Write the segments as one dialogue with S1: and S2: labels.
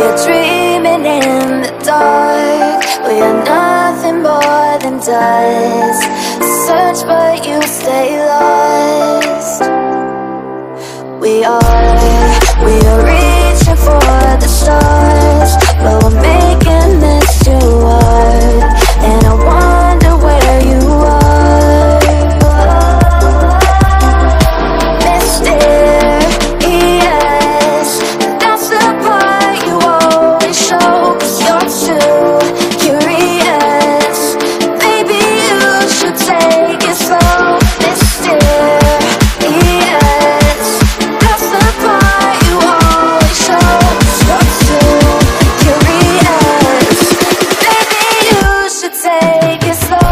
S1: We are dreaming in the dark. We are nothing more than dust. Search but you stay lost. We are reaching for the stars, but we're making this too hard. And I wonder where you are. Mysterious, that's the part you always show. 'Cause you're too curious. Maybe you should take it slow. Mysterious, that's the part you always show. 'Cause you're too curious. Maybe you should take it slow.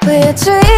S1: We're dreaming